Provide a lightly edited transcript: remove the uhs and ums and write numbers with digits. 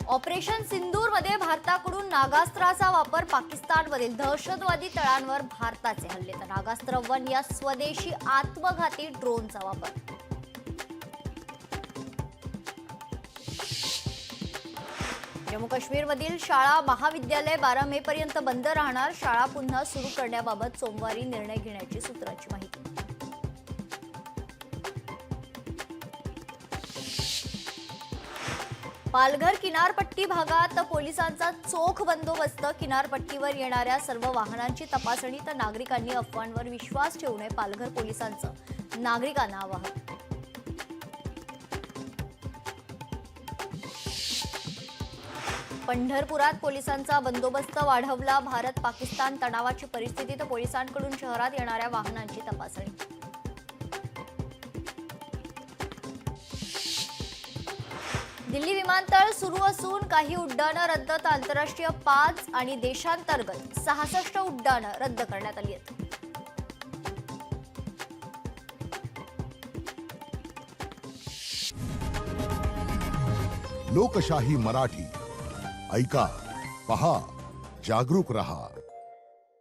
Operation सिंदूर मध्ये भारताकडून नागास्त्राचा वापर, पाकिस्तानमधील दहशतवादी तळांवर भारताचे हल्ले, तर नागास्त्र 1 या स्वदेशी आत्मघाती ड्रोनचा वापर. जम्मू काश्मीरमधील शाळा महाविद्यालय 12 मे पर्यंत बंद राहणार. शाळा पुन्हा सुरू करण्याबाबत सोमवारी निर्णय घेण्याची सूत्रांची माहिती. पालघर किनारपट्टी भागात पोलिसांचा चोख बंदोबस्त. किनारपट्टीवर येणाऱ्या सर्व वाहनांची तपासणी, तर नागरिकांनी अफवांवर विश्वास ठेवू नये, पालघर पोलिसांचं नागरिकांना आवाहन. पंढरपुरात पोलिसांचा बंदोबस्त वाढवला. भारत पाकिस्तान तणावाची परिस्थिती, तर पोलिसांकडून शहरात येणाऱ्या वाहनांची तपासणी. दिल्ली विमानतळ सुरू असून काही उड्डाणं रद्द, तर आंतरराष्ट्रीय 5 आणि देशांतर्गत 66 उड्डाणं रद्द करण्यात आली आहेत. लोकशाही मराठी ऐका, पहा, जागरूक रहा.